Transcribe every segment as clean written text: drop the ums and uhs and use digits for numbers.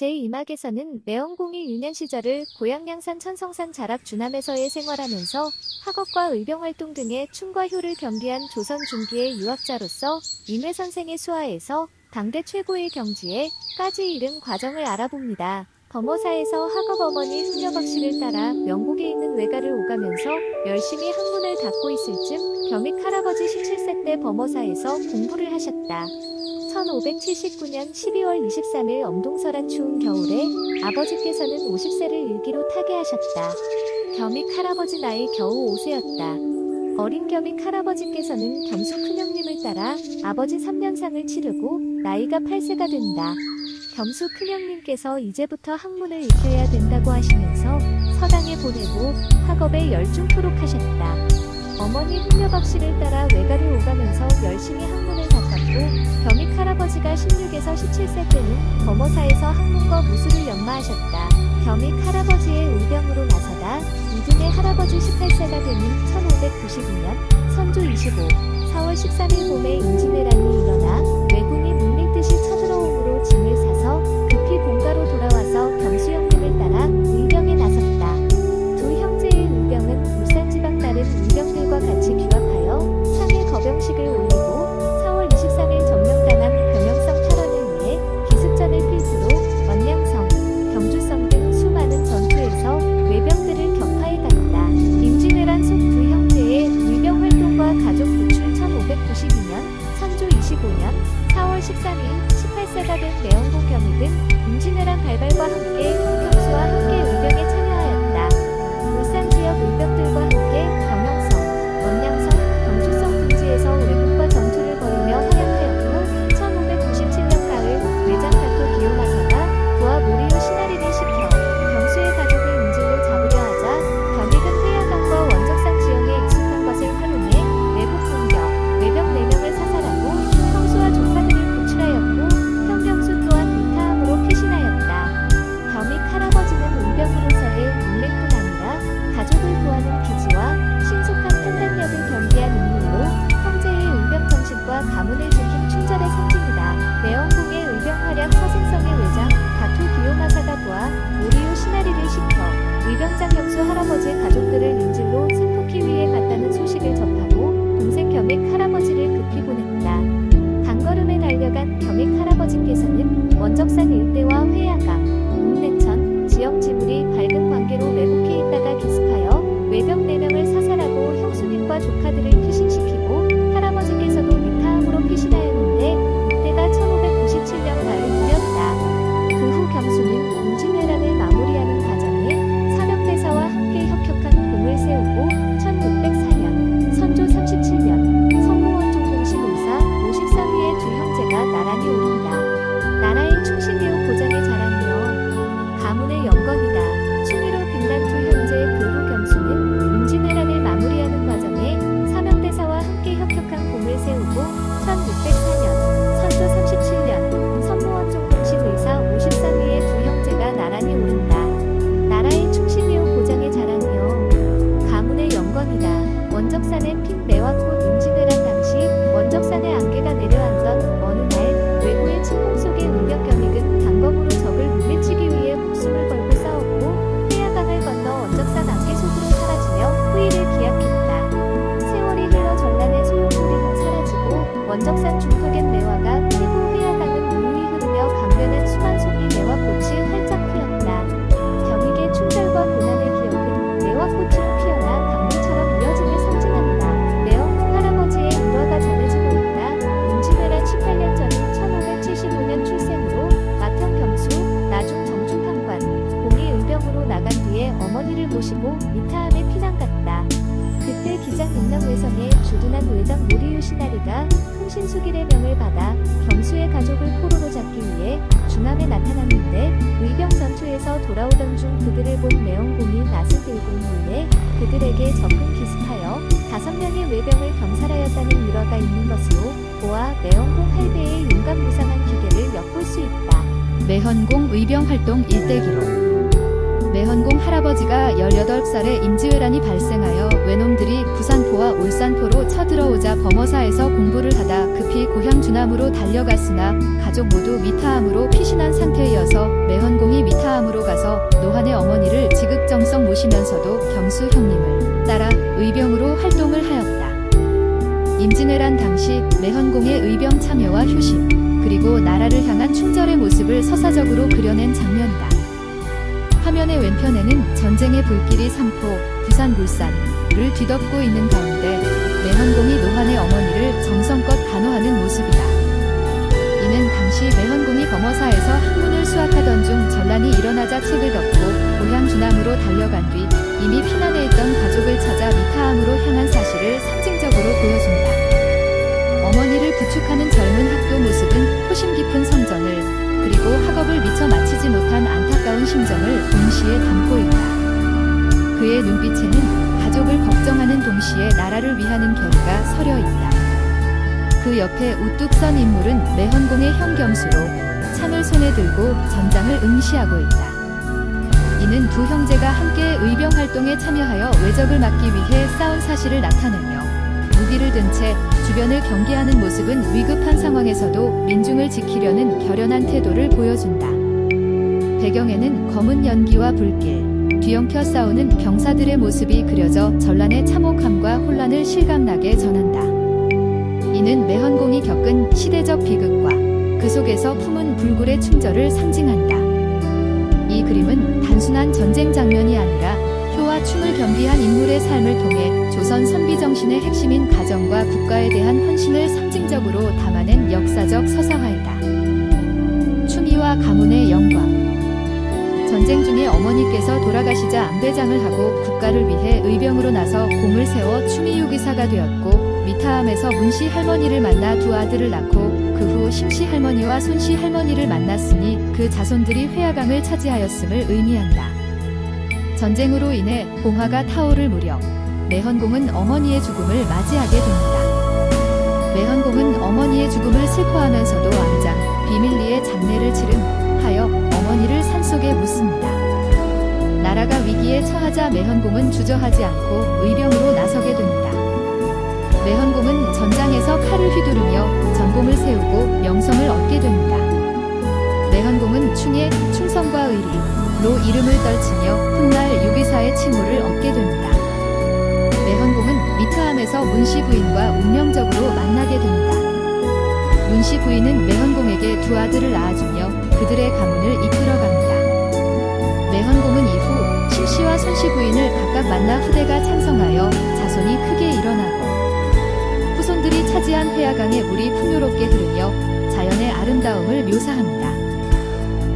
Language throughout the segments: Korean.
제2막에서는 매헌공이 유년 시절을 고향 양산 천성산 자락 주남에서의 생활하면서 학업과 의병활동 등의 춤과 효를 겸비한 조선 중기의 유학자로서 임회 선생의 수하에서 당대 최고의 경지에까지 이른 과정을 알아봅니다. 범어사에서 학업 어머니 흥려박씨를 따라 명곡에 있는 외가를 오가면서 열심히 학문을 닦고 있을 즈음 겸익 할아버지 17세 때 범어사에서 공부를 하셨다. 1579년 12월 23일 엄동설한 추운 겨울에 아버지께서는 50세를 일기로 타계하셨다. 겸익 할아버지 나이 겨우 5세였다. 어린 겸익 할아버지께서는 겸수 큰형님을 따라 아버지 3년상을 치르고 나이가 8세가 된다. 겸수 큰형님께서 이제부터 학문을 익혀야 된다고 하시면서 서당에 보내고 학업에 열중토록 하셨다. 어머니 흥려박씨를 따라 외가를 오가면서 열심히 학문을 닦았고 겸익 할아버지가 16에서 17세 때는 범어사에서 학문과 무술을 연마하셨다. 겸익 할아버지의 의병으로 나서다 이듬해 할아버지 18세가 되는 1592년 선조 25, 4월 13일 봄에 임진왜란이 일어나 왜군이 물밀듯이 쳐들어옴으로 짐을 사서 급히 본가로 돌아와서 겸수 형님을 따라 의병에 나섰다. 두 형제의 의병은 울산지방 다른 의병들과 같이 규합하여 상해 거병식을 올리고 4월 23일 점령당한 병영성 탈환을 위해 기습전을 필두로 원량성, 경주성 등 수많은 전투에서 외병들을 격파해 갔다. 임진왜란 속 두 형제의 의병 활동과 가족 구출 1592년 선조 25년 4월 13일 18세가 된 매헌공 겸익은 임진왜란 발발과 함께 형경수와 함께 의병에 참여하였다. 울산 지역 의병들과 함께 병영성, 원량성, 경주성 등지에서 왜군과 전투를 벌이며 활약하였고 1597년 가을 외장사토 기요마사가 부하 모리오 시나리를 시켜 경수의 가족을 인질로 잡으려 하자 겸익은 회야강과 원적산 지형에 익숙한 것을 활용해 내부 공격, 외병 4명을 사살하고 형수와 조카들을 구출하였고 형경수 또한 위타함으로 피신하였다. 겸익 할아버지는 의병으로서의 인맥뿐 아니라 가족을 구하는 기지와 신속한 판단력을 겸비한 인물로 형제의 의병 정신과 가문을 지킨 충절의 상징이다. 매헌공의 의병 활약 서생성의 외장 가토 기요마사가 부하 모리오 시나리를 시켜 의병장 형수 할아버지의 가족들을 인질로 생포키위에 갔다는 소식을 접하고 동생 겸익 할아버지를 급히 보냈다. 단걸음에 달려간 겸익 할아버지께서는 원적산 일대와 회야강, 웅내천, 지역 지물이 밝은 관계로 매복해 있다가 기습하여 외병 4명을 사살하고 형수님과 조카들을 피신시키고 할아버지께서도 위타함으로 피신하였는데 이때가 1597년 가을 무렵이다. 그 후 겸수는 임진왜란을 마무리하는 과정에 사명대사와 함께 혁혁한 공을 세우고 1604년 선조 37년 성무원종 공식 의사 54위의 두 형제가 나란히 오른다. 나라의 충신이요 고장의 자랑이요 가문의 영광이다. 충의로 빛난 두 형제 그 후 겸수는 임진왜란을 마무리하는 과정에 사명대사와 함께 혁혁한 공을 세우고 1604년 선조 37년 성무원종 공식 의사 53위의 두 형제가 나란히 오른다. 나라의 충신이요 고장의 자랑이요 가문의 영광이다. 원적산에 핀 매화꽃 임진왜란 당시 원적산에 안개가 내려앉던 어느 날 외구의 침공 속에 의병 겸익은 단검으로 적을 물리치기 위해 목숨을 걸고 싸웠고 회야강을 건너 원적산 안개 속으로 사라지며 후일을 기약했다. 세월이 흘러 전란의 소용돌이는 사라지고 원적산 중턱엔 매화가 피고 회야강은 무유히 흐르며 강변한 수만 송이 매화꽃이 활짝 피었다. 겸익의 충절과 고난의 기억은 매화꽃으로 피어나 강물처럼 이어짐을 상징한다. 매헌공 할아버지의 일화가 전해지고 있다. 임진왜란 18년 전인 1575년 출생으로 맏형 겸수, 나중 정중판관, 공이 의병으로 나간 뒤에 어머니를 모시고 위타함에 피난 갔다. 그때 기장 임남외성의 주둔한 외장 모리오 시나리가 흥신수길의 명을 받아 겸수의 가족을 포로로 잡기 위해 중함에 나타났는데 의병 전투에서 돌아오던 중 그들을 본 매헌공이 낫을 들고 있는데 그들에게 적극 기습하여 5명의 외병을 병살하였다는 일화가 있는 것으로 보아 매헌공 할배의 용감무상한 기계를 엿볼 수 있다. 매헌공 의병 활동 일대기록 매헌공 할아버지가 18살에 임지왜란이 발생하여 외놈들이 부산포와 울산포로 쳐들어오자 범어사에서 공부를 하다 급히 고향 주남으로 달려갔으나 가족 모두 미타암으로 피신한 상태이어서 매헌공이 미타암으로 가서 노한의 어머니를 지극정성 모시면서도 경수 형님을 따라 의병으로 활동을 하였다. 임진왜란 당시 매헌공의 의병 참여와 효심, 그리고 나라를 향한 충절의 모습을 서사적으로 그려낸 장면이다. 화면의 왼편에는 전쟁의 불길이 삼포, 부산 물산을 뒤덮고 있는 가운데 매헌공이 노한의 어머니를 정성껏 간호하는 모습이다. 이는 당시 매헌공이 범어사에서 학문을 수학하던 중 전란이 일어나자 책을 덮고 고향 주남으로 달려간 뒤 이미 피난해 있던 가족을 찾아 미타암으로 향한 사실을 상징적으로 보여준다. 어머니를 부축하는 젊은 학도 모습은 효심 깊은 성전을, 그리고 학업을 미처 마치지 못한 안타까운 심정을 동시에 담고 있다. 그의 눈빛에는 가족을 걱정하는 동시에 나라를 위하는 결의가 서려 있다. 그 옆에 우뚝 선 인물은 매헌공의 형 경수로 창을 손에 들고 전장을 응시하고 있다. 이는 두 형제가 함께 의병 활동에 참여하여 왜적을 막기 위해 싸운 사실을 나타내며 무기를 든 채 주변을 경계하는 모습은 위급한 상황에서도 민중을 지키려는 결연한 태도를 보여준다. 배경에는 검은 연기와 불길, 뒤엉켜 싸우는 병사들의 모습이 그려져 전란의 참혹함과 혼란을 실감나게 전한다. 이는 매헌공이 겪은 시대적 비극과 그 속에서 품은 불굴의 충절을 상징한다. 이 그림은 단순한 전쟁 장면이 아니라 효와 춤을 겸비한 인물의 삶을 통해 조선 선비정신의 핵심인 가정과 국가에 대한 헌신을 상징적으로 담아낸 역사적 서사화이다. 춤이와 가문의 영광. 전쟁 중에 어머니께서 돌아가시자 안배장을 하고 국가를 위해 의병으로 나서 공을 세워 추미 요기사가 되었고 미타암에서 문씨 할머니를 만나 두 아들을 낳고 그 후 심씨 할머니와 손씨 할머니를 만났으니 그 자손들이 회야강을 차지하였음을 의미한다. 전쟁으로 인해 봉화가 타오를 무렵 매헌공은 어머니의 죽음을 맞이하게 됩니다. 매헌공은 어머니의 죽음을 슬퍼하면서도 왕장, 비밀리에 장례를 치름하여 어머니를 산속에 묻습니다. 나라가 위기에 처하자 매헌공은 주저하지 않고 의병으로 나서게 됩니다. 매헌공은 전장에서 칼을 휘두르며 전공을 세우고 명성을 얻게 됩니다. 매헌공은 충의 충성과 의리로 이름을 떨치며 훗날 유기사의 칭호를 얻게 됩니다. 매헌공은 미타암에서 문씨 부인과 운명적으로 만나게 됩니다. 문씨 부인은 매헌공에게 두 아들을 낳아주며 그들의 가문을 이끌어갑니다. 매헌공은 이후 심씨와 손씨 부인을 각각 만나 후대가 창성하여 자손이 크게 일어나고 후손들이 차지한 회야강의 물이 풍요롭게 흐르며 자연의 아름다움을 묘사합니다.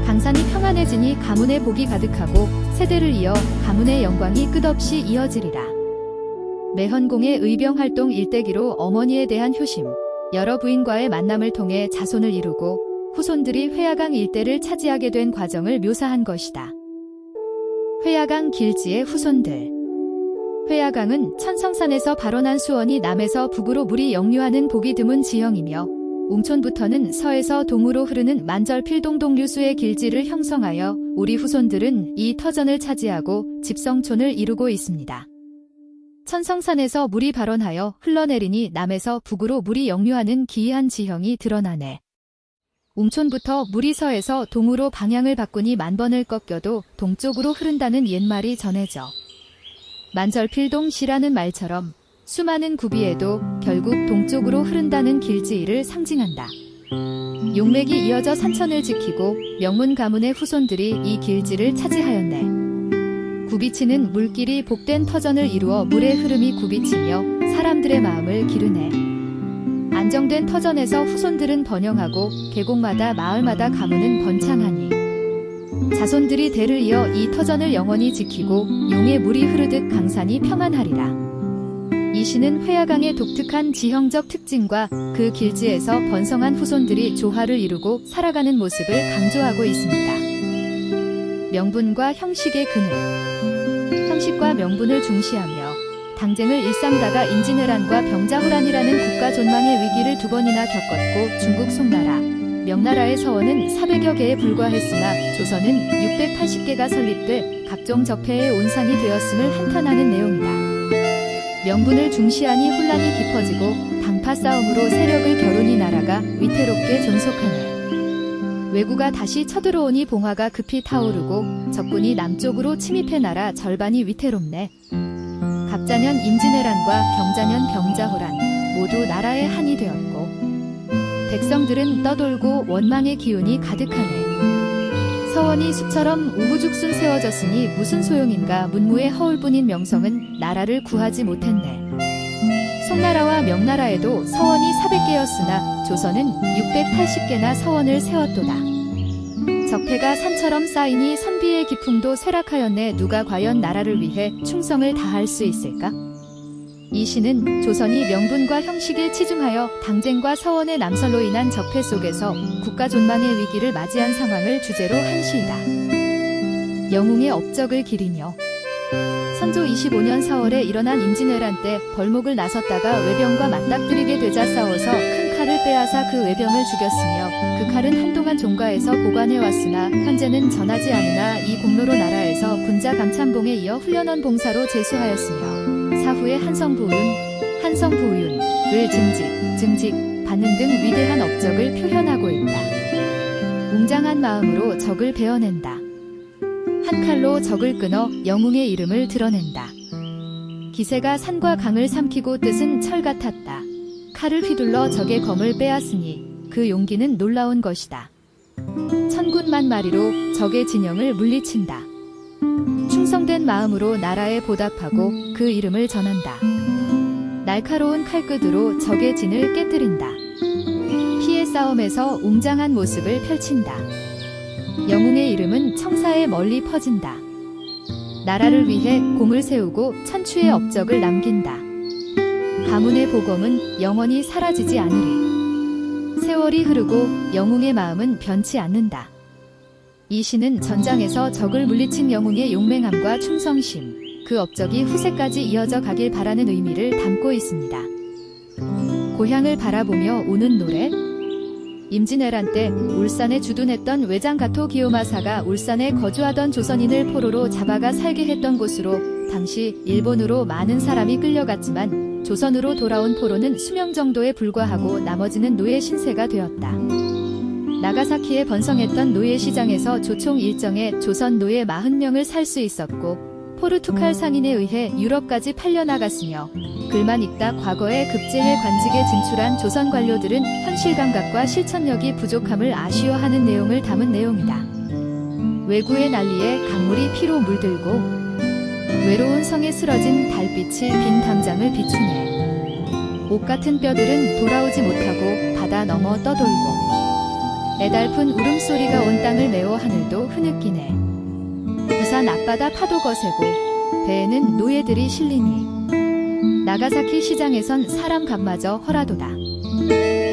강산이 평안해지니 가문의 복이 가득하고 세대를 이어 가문의 영광이 끝없이 이어지리라. 매헌공의 의병 활동 일대기로 어머니에 대한 효심, 여러 부인과의 만남을 통해 자손을 이루고 후손들이 회야강 일대를 차지하게 된 과정을 묘사한 것이다. 회야강 길지의 후손들. 회야강은 천성산에서 발원한 수원이 남에서 북으로 물이 역류하는 보기 드문 지형이며 웅촌부터는 서에서 동으로 흐르는 만절필동동류수의 길지를 형성하여 우리 후손들은 이 터전을 차지하고 집성촌을 이루고 있습니다. 천성산에서 물이 발원하여 흘러내리니 남에서 북으로 물이 역류하는 기이한 지형이 드러나네. 웅촌부터 물이 서에서 동으로 방향을 바꾸니 만번을 꺾여도 동쪽으로 흐른다는 옛말이 전해져 만절필동시라는 말처럼 수많은 구비에도 결국 동쪽으로 흐른다는 길지를 상징한다. 용맥이 이어져 산천을 지키고 명문 가문의 후손들이 이 길지를 차지하였네. 굽이치는 물길이 복된 터전을 이루어 물의 흐름이 굽이치며 사람들의 마음을 기르네. 안정된 터전에서 후손들은 번영하고 계곡마다 마을마다 가문은 번창하니 자손들이 대를 이어 이 터전을 영원히 지키고 용의 물이 흐르듯 강산이 평안하리라. 이 시는 회야강의 독특한 지형적 특징과 그 길지에서 번성한 후손들이 조화를 이루고 살아가는 모습을 강조하고 있습니다. 명분과 형식의 그늘. 형식과 명분을 중시하며 당쟁을 일삼다가 임진왜란과 병자호란이라는 국가 존망의 위기를 두 번이나 겪었고 중국 송나라, 명나라의 서원은 400여 개에 불과했으나 조선은 680개가 설립돼 각종 적폐의 온상이 되었음을 한탄하는 내용이다. 명분을 중시하니 혼란이 깊어지고 당파 싸움으로 세력을 겨루니 나라가 위태롭게 존속하네. 왜구가 다시 쳐들어오니 봉화가 급히 타오르고 적군이 남쪽으로 침입해 나라 절반이 위태롭네. 갑자년 임진왜란과 경자년 병자호란 모두 나라의 한이 되었고 백성들은 떠돌고 원망의 기운이 가득하네. 서원이 숲처럼 우후죽순 세워졌으니 무슨 소용인가. 문무의 허울뿐인 명성은 나라를 구하지 못했네. 송나라와 명나라에도 서원이 400개였으나 조선은 680개나 서원을 세웠도다. 적폐가 산처럼 쌓이니 선비의 기품도 쇠락하였네. 누가 과연 나라를 위해 충성을 다할 수 있을까? 이 시는 조선이 명분과 형식에 치중하여 당쟁과 서원의 남설로 인한 적폐 속에서 국가 존망의 위기를 맞이한 상황을 주제로 한 시이다. 영웅의 업적을 기리며 선조 25년 4월에 일어난 임진왜란 때 벌목을 나섰다가 외병과 맞닥뜨리게 되자 싸워서 큰 칼을 빼앗아 그 외병을 죽였으며 그 칼은 한동안 종가에서 보관해왔으나 현재는 전하지 않으나 이 공로로 나라에서 군자 감참봉에 이어 훈련원 봉사로 제수하였으며 사후에 한성부윤을 증직 받는 등 위대한 업적을 표현하고 있다. 웅장한 마음으로 적을 베어낸다. 한 칼로 적을 끊어 영웅의 이름을 드러낸다. 기세가 산과 강을 삼키고 뜻은 철 같았다. 칼을 휘둘러 적의 검을 빼앗으니 그 용기는 놀라운 것이다. 천군만 마리로 적의 진영을 물리친다. 충성된 마음으로 나라에 보답하고 그 이름을 전한다. 날카로운 칼끝으로 적의 진을 깨뜨린다. 피해 싸움에서 웅장한 모습을 펼친다. 영웅의 이름은 청사에 멀리 퍼진다. 나라를 위해 공을 세우고 천추의 업적을 남긴다. 가문의 보검은 영원히 사라지지 않으리. 세월이 흐르고 영웅의 마음은 변치 않는다. 이 시는 전장에서 적을 물리친 영웅의 용맹함과 충성심, 그 업적이 후세까지 이어져 가길 바라는 의미를 담고 있습니다. 고향을 바라보며 우는 노래. 임진왜란 때 울산에 주둔했던 외장가토 기요마사가 울산에 거주하던 조선인을 포로로 잡아가 살게 했던 곳으로 당시 일본으로 많은 사람이 끌려갔지만 조선으로 돌아온 포로는 수명 정도에 불과하고 나머지는 노예 신세가 되었다. 나가사키에 번성했던 노예 시장에서 조총 일정에 조선 노예 40명을 살 수 있었고 포르투갈 상인에 의해 유럽까지 팔려나갔으며 글만 읽다 과거에 급제해 관직에 진출한 조선 관료들은 현실 감각과 실천력이 부족함을 아쉬워하는 내용을 담은 내용이다. 왜구의 난리에 강물이 피로 물들고 외로운 성에 쓰러진 달빛이 빈 담장을 비추네. 옷 같은 뼈들은 돌아오지 못하고 바다 넘어 떠돌고 애달픈 울음소리가 온 땅을 메워 하늘도 흐느끼네. 부산 앞바다 파도 거세고 배에는 노예들이 실리니 나가사키 시장에선 사람 값마저 허라도다.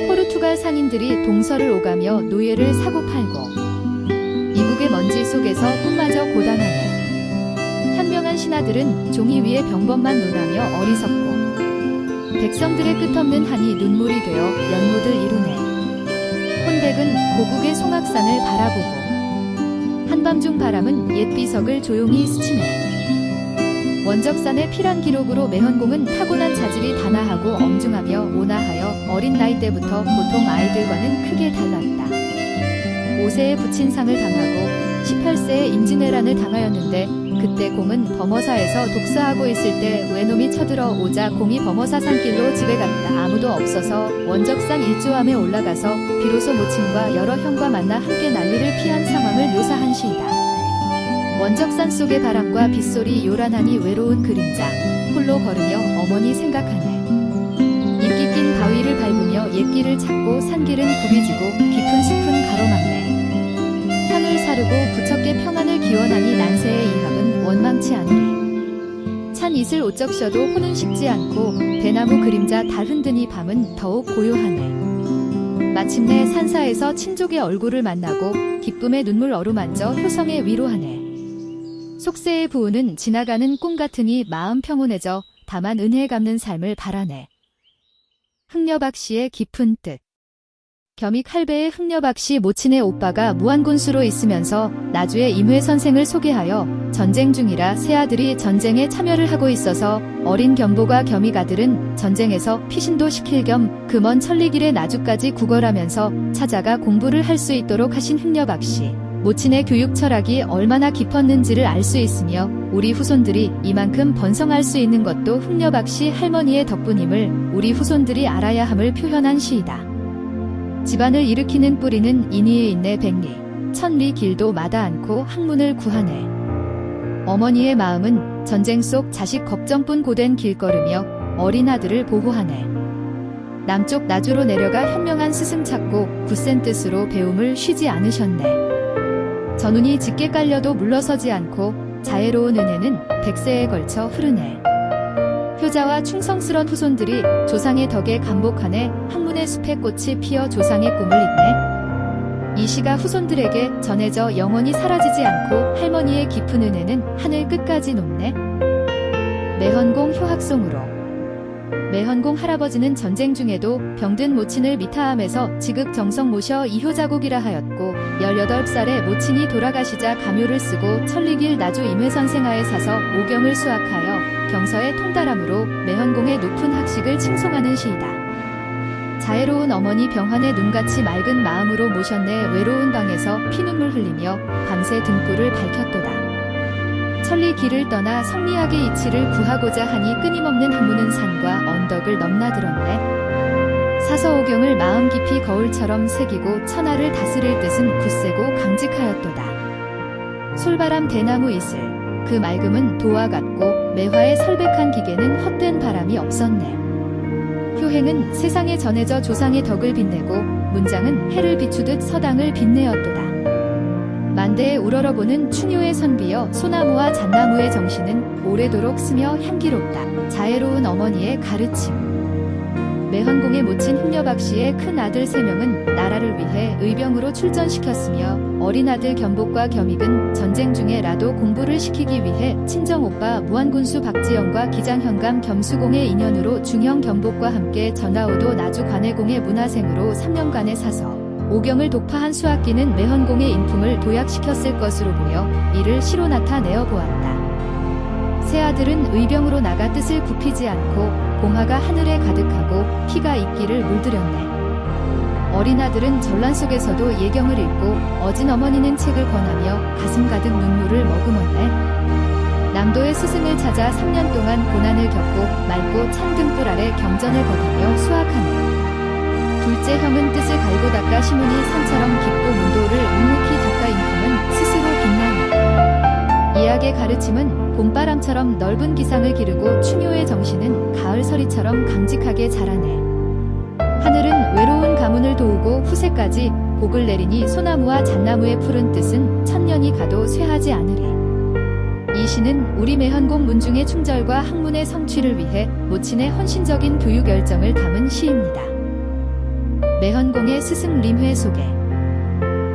포르투갈 상인들이 동서를 오가며 노예를 사고 팔고 이국의 먼지 속에서 꿈마저 고단하네. 현명한 신하들은 종이 위에 병법만 논하며 어리석고 백성들의 끝없는 한이 눈물이 되어 연못을 이루네. 혼백은 고국의 송악산을 바라보고 한밤중 바람은 옛 비석을 조용히 스치네. 원적산의 피란 기록으로 매헌공은 타고난 자질이 단아하고 엄중하며 온화하여 어린 나이 때부터 보통 아이들과는 크게 달랐다. 5세에 부친상을 당하고 18세에 임진왜란을 당하였는데 그때 공은 범어사에서 독서하고 있을 때 외놈이 쳐들어오자 공이 범어사 산길로 집에 갔다. 아무도 없어서 원적산 일조암에 올라가서 비로소 모친과 여러 형과 만나 함께 난리를 피한 상황을 묘사한 시이다. 원적산 속의 바람과 빗소리 요란하니 외로운 그림자 홀로 걸으며 어머니 생각하네. 인기 낀 바위를 밟으며 옛길을 찾고 산길은 굽이지고 깊은 숲은 가로막네. 향을 사르고 부척게 평안을 기원하니 난세의 이합은 원망치 않으리. 찬 이슬 옷적셔도 호는 식지 않고 대나무 그림자 달 흔드니 밤은 더욱 고요하네. 마침내 산사에서 친족의 얼굴을 만나고 기쁨의 눈물 어루만져 효성에 위로하네. 속세의 부우는 지나가는 꿈 같으니 마음 평온해져 다만 은혜 갚는 삶을 바라네. 흥려박 씨의 깊은 뜻. 겸익 할배의 흥려박씨 모친의 오빠가 무안군수로 있으면서 나주에 임회 선생을 소개하여 전쟁 중이라 세 아들이 전쟁에 참여를 하고 있어서 어린 겸보가 겸익 아들은 전쟁에서 피신도 시킬 겸 그 먼 천리길에 나주까지 구걸하면서 찾아가 공부를 할 수 있도록 하신 흥려박씨 모친의 교육 철학이 얼마나 깊었는지를 알 수 있으며 우리 후손들이 이만큼 번성할 수 있는 것도 흥려박씨 할머니의 덕분임을 우리 후손들이 알아야 함을 표현한 시이다. 집안을 일으키는 뿌리는 인위에 있네 백리, 천리 길도 마다 않고 학문을 구하네. 어머니의 마음은 전쟁 속 자식 걱정뿐 고된 길걸으며 어린 아들을 보호하네. 남쪽 나주로 내려가 현명한 스승 찾고 굳센 뜻으로 배움을 쉬지 않으셨네. 전운이 짙게 깔려도 물러서지 않고 자애로운 은혜는 백세에 걸쳐 흐르네. 효자와 충성스런 후손들이 조상의 덕에 감복하네. 학문의 숲에 꽃이 피어 조상의 꿈을 잇네. 이 시가 후손들에게 전해져 영원히 사라지지 않고 할머니의 깊은 은혜는 하늘 끝까지 높네. 매헌공 효학송으로 매헌공 할아버지는 전쟁 중에도 병든 모친을 미타함에서 지극정성 모셔 이효자곡이라 하였고 18살에 모친이 돌아가시자 가묘를 쓰고 천리길 나주 임회선생하에 사서 오경을 수학하여 경서에 통달함으로 매헌공의 높은 학식을 칭송하는 시이다. 자애로운 어머니 병환의 눈같이 맑은 마음으로 모셨네. 외로운 방에서 피눈물 흘리며 밤새 등불을 밝혔도다. 천리 길을 떠나 성리학의 이치를 구하고자 하니 끊임없는 학문은 산과 언덕을 넘나들었네. 사서오경을 마음 깊이 거울처럼 새기고 천하를 다스릴 뜻은 굳세고 강직하였도다. 솔바람 대나무 이슬 그 맑음은 도와 같고 매화의 설백한 기계는 헛된 바람이 없었네. 효행은 세상에 전해져 조상의 덕을 빛내고 문장은 해를 비추듯 서당을 빛내었도다. 만대에 우러러보는 충효의 선비여 소나무와 잣나무의 정신은 오래도록 스며 향기롭다. 자애로운 어머니의 가르침 매헌공의 모친 흥려박씨의 큰 아들 3명은 나라를 위해 의병으로 출전시켰으며 어린 아들 겸복과 겸익은 전쟁 중에라도 공부를 시키기 위해 친정오빠 무안군수 박지영과 기장현감 겸수공의 인연으로 중형 겸복과 함께 전하오도 나주 관해공의 문화생으로 3년간에 사서 오경을 독파한 수학기는 매헌공의 인품을 도약시켰을 것으로 보여 이를 시로 나타내어 보았다. 세 아들은 의병으로 나가 뜻을 굽히지 않고 봉화가 하늘에 가득하고 피가 있기를 물들였네. 어린 아들은 전란 속에서도 예경을 읽고 어진 어머니는 책을 권하며 가슴 가득 눈물을 머금었네. 남도의 스승을 찾아 3년 동안 고난을 겪고 맑고 찬 등불 아래 경전을 거두며 수학하네. 둘째 형은 뜻을 갈고 닦아 시문이 산처럼 깊고 문도를 묵묵히 닦아 인품은 스스로 빛나네. 이학의 가르침은 봄바람처럼 넓은 기상을 기르고 충효의 정신은 가을 서리처럼 강직하게 자라네. 하늘은 외로운 가문을 도우고 후세까지 복을 내리니 소나무와 잣나무의 푸른 뜻은 천년이 가도 쇠하지 않으리. 이 시는 우리 매헌공 문중의 충절과 학문의 성취를 위해 모친의 헌신적인 교육 열정을 담은 시입니다. 매헌공의 스승 림회 소개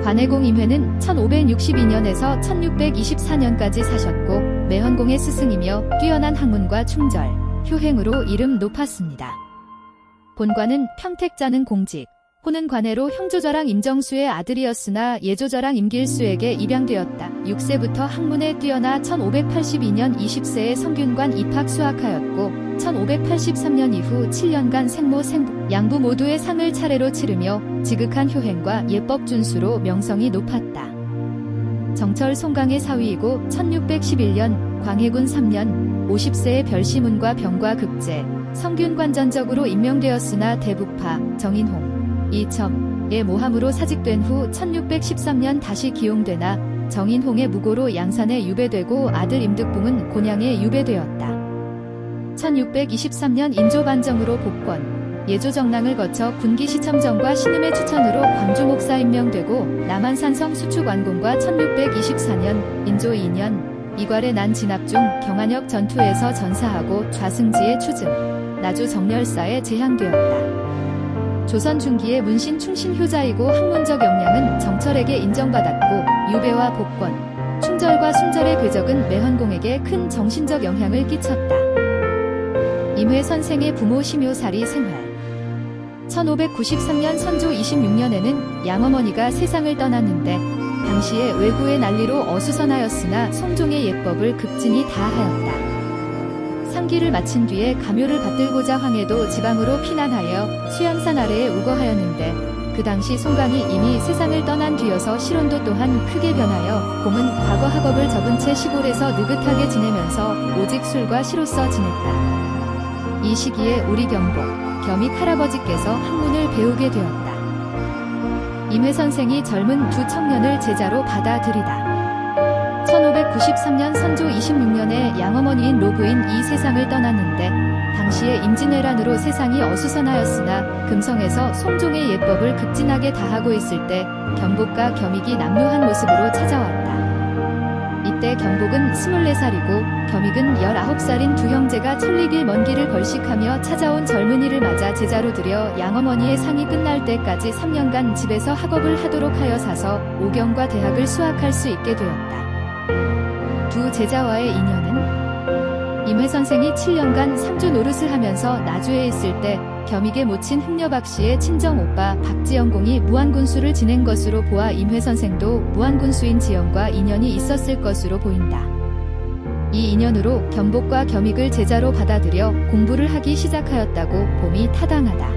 관해공 임회는 1562년에서 1624년까지 사셨고 매헌공의 스승이며 뛰어난 학문과 충절, 효행으로 이름 높았습니다. 본관은 평택자는 공직, 호는 관해로 형조저랑 임정수의 아들이었으나 예조저랑 임길수에게 입양되었다. 6세부터 학문에 뛰어나 1582년 20세에 성균관 입학 수학하였고 1583년 이후 7년간 생모 생부 양부 모두의 상을 차례로 치르며 지극한 효행과 예법 준수로 명성이 높았다. 정철 송강의 사위이고 1611년 광해군 3년 50세에 별시문과 병과 급제 성균관전적으로 임명되었으나 대북파 정인홍 이첨의 모함으로 사직된 후 1613년 다시 기용되나 정인홍의 무고로 양산에 유배되고 아들 임득봉은 곤양에 유배되었다. 1623년 인조반정으로 복권, 예조정랑을 거쳐 군기시첨정과 신음의 추천으로 광주 목사 임명되고 남한산성 수축완공과 1624년 인조 2년 이괄의 난 진압 중 경안역 전투에서 전사하고 좌승지의 추증, 나주 정렬사에 제향되었다. 조선 중기의 문신 충신 효자이고 학문적 역량은 정철에게 인정받았고 유배와 복권, 충절과 순절의 궤적은 매헌공에게 큰 정신적 영향을 끼쳤다. 임회 선생의 부모 심효살이 생활 1593년 선조 26년에는 양어머니가 세상을 떠났는데 당시에 외구의 난리로 어수선하였으나 성종의 예법을 극진히 다하였다. 상기를 마친 뒤에 가묘를 받들고자 황해도 지방으로 피난하여 수양산 아래에 우거하였는데 그 당시 송강이 이미 세상을 떠난 뒤여서 실온도 또한 크게 변하여 공은 과거 학업을 접은 채 시골에서 느긋하게 지내면서 오직 술과 시로써 지냈다. 이 시기에 우리 경복, 겸익 할아버지께서 학문을 배우게 되었다. 임회 선생이 젊은 두 청년을 제자로 받아들이다. 1593년 선조 26년에 양어머니인 노부인 이 세상을 떠났는데 당시에 임진왜란으로 세상이 어수선하였으나 금성에서 송종의 예법을 극진하게 다하고 있을 때 경복과 겸익이 남루한 모습으로 찾아왔다. 이때 경복은 24살이고 겸익은 19살인 두 형제가 천리길 먼 길을 걸식하며 찾아온 젊은이를 맞아 제자로 들여 양어머니의 상이 끝날 때까지 3년간 집에서 학업을 하도록 하여 사서 오경과 대학을 수학할 수 있게 되었다. 두 제자와의 인연은 임회 선생이 7년간 상주 노릇을 하면서 나주에 있을 때 겸익의 모친 흥려박 씨의 친정 오빠 박지영공이 무안군수를 지낸 것으로 보아 임회 선생도 무안군수인 지영과 인연이 있었을 것으로 보인다. 이 인연으로 경복과 겸익을 제자로 받아들여 공부를 하기 시작하였다고 봄이 타당하다.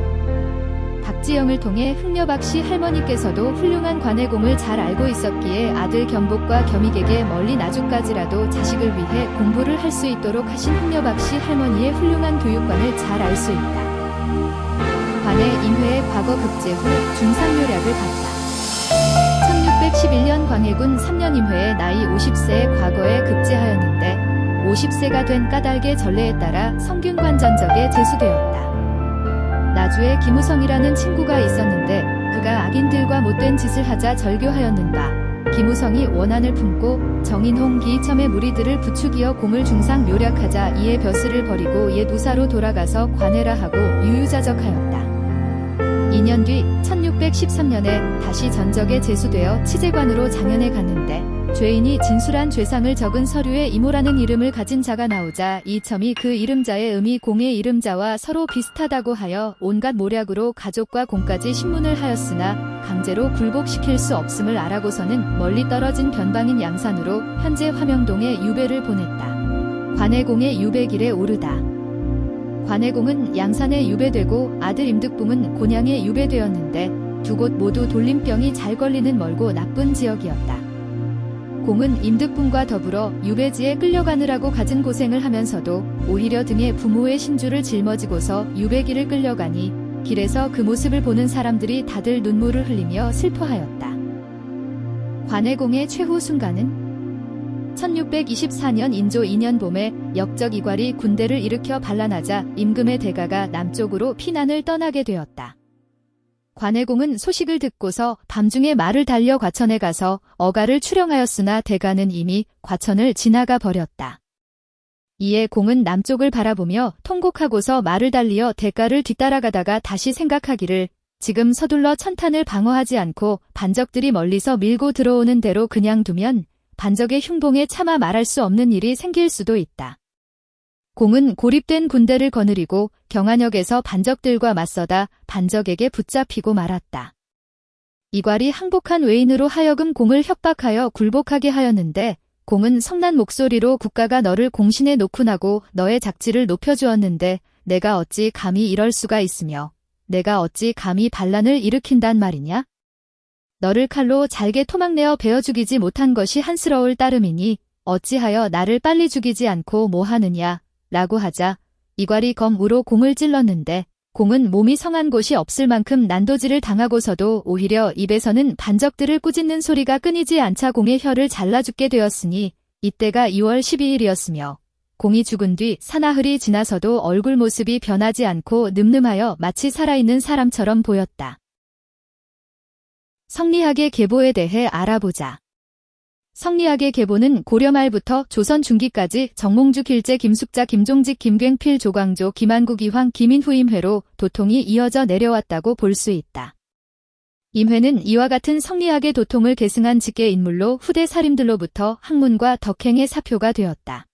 박지영을 통해 흥려박 씨 할머니께서도 훌륭한 관해공을 잘 알고 있었기에 아들 경복과 겸익에게 멀리 나주까지라도 자식을 위해 공부를 할 수 있도록 하신 흥려박 씨 할머니의 훌륭한 교육관을 잘 알 수 있다. 관해 임회의 과거 급제 후 중상묘략을 갔다. 1611년 광해군 3년 임회의 나이 50세에 과거에 급제하였는데 50세가 된 까닭의 전례에 따라 성균관 전적에 제수되었다. 나주에 김우성이라는 친구가 있었는데 그가 악인들과 못된 짓을 하자 절교하였는가. 김우성이 원한을 품고 정인홍 기이첨의 무리들을 부추기어 공을 중상 묘략하자 이에 벼슬을 버리고 옛 우사로 돌아가서 관해라 하고 유유자적하였다. 2년 뒤 1613년에 다시 전적에 제수되어 치제관으로 장현에 갔는데 죄인이 진술한 죄상을 적은 서류에 이모라는 이름을 가진 자가 나오자 이첨이 그 이름자의 음이 공의 이름자와 서로 비슷하다고 하여 온갖 모략으로 가족과 공까지 신문을 하였으나 강제로 굴복시킬 수 없음을 알아고서는 멀리 떨어진 변방인 양산으로 현재 화명동에 유배를 보냈다. 관해공의 유배길에 오르다. 관해공은 양산에 유배되고 아들 임득붕은 곤양에 유배되었는데 두 곳 모두 돌림병이 잘 걸리는 멀고 나쁜 지역이었다. 공은 임득붕과 더불어 유배지에 끌려가느라고 갖은 고생을 하면서도 오히려 등에 부모의 신주를 짊어지고서 유배길을 끌려가니 길에서 그 모습을 보는 사람들이 다들 눈물을 흘리며 슬퍼하였다. 관해공의 최후 순간은 1624년 인조 2년 봄에 역적 이괄이 군대를 일으켜 반란하자 임금의 대가가 남쪽으로 피난을 떠나게 되었다. 관해공은 소식을 듣고서 밤중에 말을 달려 과천에 가서 어가를 출영하였으나 대가는 이미 과천을 지나가 버렸다. 이에 공은 남쪽을 바라보며 통곡하고서 말을 달리어 대가를 뒤따라가다가 다시 생각하기를 지금 서둘러 천탄을 방어하지 않고 반적들이 멀리서 밀고 들어오는 대로 그냥 두면 반적의 흉봉에 차마 말할 수 없는 일이 생길 수도 있다. 공은 고립된 군대를 거느리고 경안역에서 반적들과 맞서다 반적에게 붙잡히고 말았다. 이괄이 항복한 외인으로 하여금 공을 협박하여 굴복하게 하였는데 공은 성난 목소리로 국가가 너를 공신에 놓고 나고 너의 작지를 높여주었는데 내가 어찌 감히 이럴 수가 있으며 내가 어찌 감히 반란을 일으킨단 말이냐? 너를 칼로 잘게 토막내어 베어 죽이지 못한 것이 한스러울 따름이니 어찌하여 나를 빨리 죽이지 않고 뭐하느냐? 라고 하자 이괄이 검으로 공을 찔렀는데 공은 몸이 성한 곳이 없을 만큼 난도질을 당하고서도 오히려 입에서는 반적들을 꾸짖는 소리가 끊이지 않자 공의 혀를 잘라 죽게 되었으니 이때가 2월 12일이었으며 공이 죽은 뒤 사나흘이 지나서도 얼굴 모습이 변하지 않고 늠름하여 마치 살아있는 사람처럼 보였다. 성리학의 계보에 대해 알아보자. 성리학의 계보는 고려 말부터 조선 중기까지 정몽주 길제 김숙자 김종직 김굉필 조광조 김한국 이황 김인후 임회로 도통이 이어져 내려왔다고 볼 수 있다. 임회는 이와 같은 성리학의 도통을 계승한 직계 인물로 후대 사림들로부터 학문과 덕행의 사표가 되었다.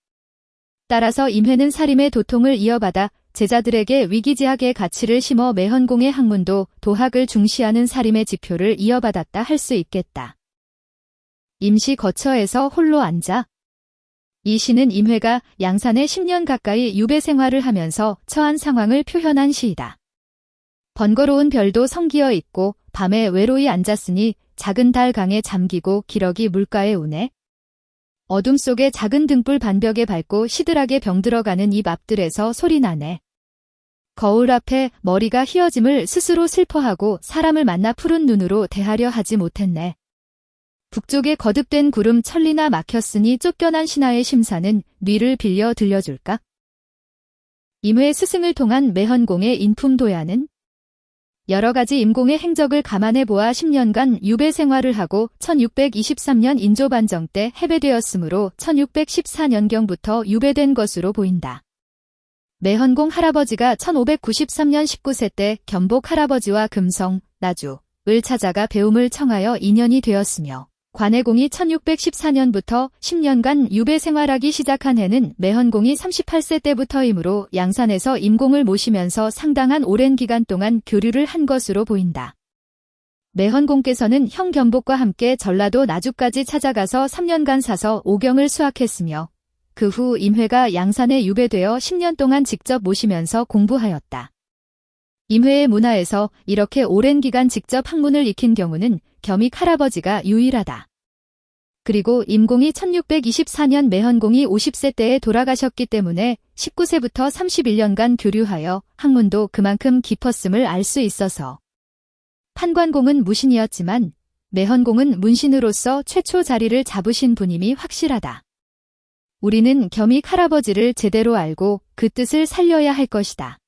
따라서 임회는 사림의 도통을 이어받아 제자들에게 위기지학의 가치를 심어 매헌공의 학문도 도학을 중시하는 사림의 지표를 이어받았다 할 수 있겠다. 임시 거처에서 홀로 앉아. 이 시는 임회가 양산에 10년 가까이 유배 생활을 하면서 처한 상황을 표현한 시이다. 번거로운 별도 성기어 있고 밤에 외로이 앉았으니 작은 달 강에 잠기고 기러기 물가에 우네. 어둠 속에 작은 등불 반벽에 밟고 시들하게 병들어가는 이 앞들에서 소리나네. 거울 앞에 머리가 휘어짐을 스스로 슬퍼하고 사람을 만나 푸른 눈으로 대하려 하지 못했네. 북쪽에 거듭된 구름 천리나 막혔으니 쫓겨난 신하의 심사는 뉘를 빌려 들려줄까? 임회 스승을 통한 매헌공의 인품 도야는 여러 가지 임공의 행적을 감안해 보아 10년간 유배 생활을 하고 1623년 인조반정 때 해배되었으므로 1614년경부터 유배된 것으로 보인다. 매헌공 할아버지가 1593년 19세 때 겸복 할아버지와 금성, 나주을 찾아가 배움을 청하여 인연이 되었으며 관해공이 1614년부터 10년간 유배 생활하기 시작한 해는 매헌공이 38세 때부터이므로 양산에서 임공을 모시면서 상당한 오랜 기간 동안 교류를 한 것으로 보인다. 매헌공께서는 형 겸복과 함께 전라도 나주까지 찾아가서 3년간 사서 오경을 수학했으며 그 후 임회가 양산에 유배되어 10년 동안 직접 모시면서 공부하였다. 임회의 문화에서 이렇게 오랜 기간 직접 학문을 익힌 경우는 겸익 할아버지가 유일하다. 그리고 임공이 1624년 매헌공이 50세 때에 돌아가셨기 때문에 19세부터 31년간 교류하여 학문도 그만큼 깊었음을 알 수 있어서 판관공은 무신이었지만 매헌공은 문신으로서 최초 자리를 잡으신 분임이 확실하다. 우리는 겸익 할아버지를 제대로 알고 그 뜻을 살려야 할 것이다.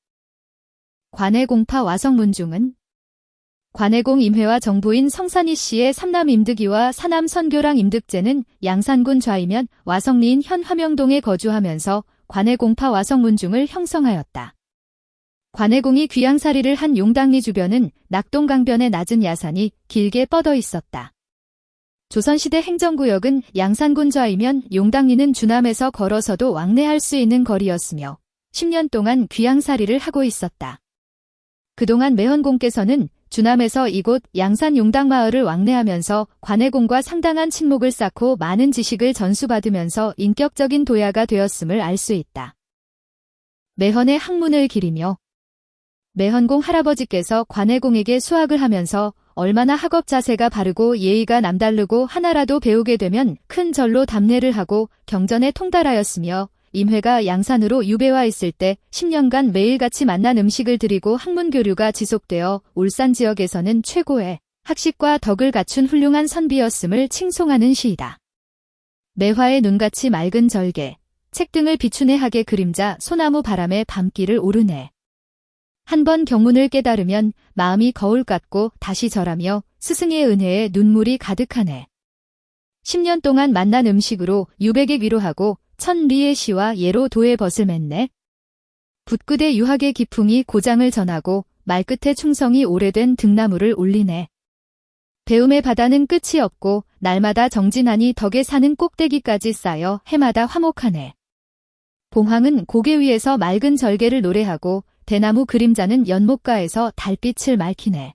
관해공파 와성문중은 관해공 임회와 정부인 성산이 씨의 삼남 임득이와 사남 선교랑 임득제는 양산군 좌이면 와성리인 현 화명동에 거주하면서 관해공파 와성문중을 형성하였다. 관해공이 귀양살이를 한 용당리 주변은 낙동강변의 낮은 야산이 길게 뻗어 있었다. 조선시대 행정구역은 양산군 좌이면 용당리는 주남에서 걸어서도 왕래할 수 있는 거리였으며 10년 동안 귀양살이를 하고 있었다. 그동안 매헌공께서는 주남에서 이곳 양산 용당마을을 왕래하면서 관해공과 상당한 친목을 쌓고 많은 지식을 전수받으면서 인격적인 도야가 되었음을 알 수 있다. 매헌의 학문을 기리며 매헌공 할아버지께서 관해공에게 수학을 하면서 얼마나 학업 자세가 바르고 예의가 남다르고 하나라도 배우게 되면 큰 절로 답례를 하고 경전에 통달하였으며 임회가 양산으로 유배와 있을 때 10년간 매일같이 만난 음식을 드리고 학문 교류가 지속되어 울산 지역에서는 최고의 학식과 덕을 갖춘 훌륭한 선비였음을 칭송하는 시이다. 매화의 눈같이 맑은 절개, 책 등을 비추네 하게 그림자 소나무 바람에 밤길을 오르네. 한 번 경문을 깨달으면 마음이 거울 같고 다시 절하며 스승의 은혜에 눈물이 가득하네. 10년 동안 만난 음식으로 유백에 위로하고 천리의 시와 예로 도의 벗을 맸네. 붓끝의 유학의 기풍이 고장을 전하고 말끝의 충성이 오래된 등나무를 올리네. 배움의 바다는 끝이 없고 날마다 정진하니 덕에 사는 꼭대기까지 쌓여 해마다 화목하네. 봉황은 고개 위에서 맑은 절개를 노래하고 대나무 그림자는 연못가에서 달빛을 밝히네.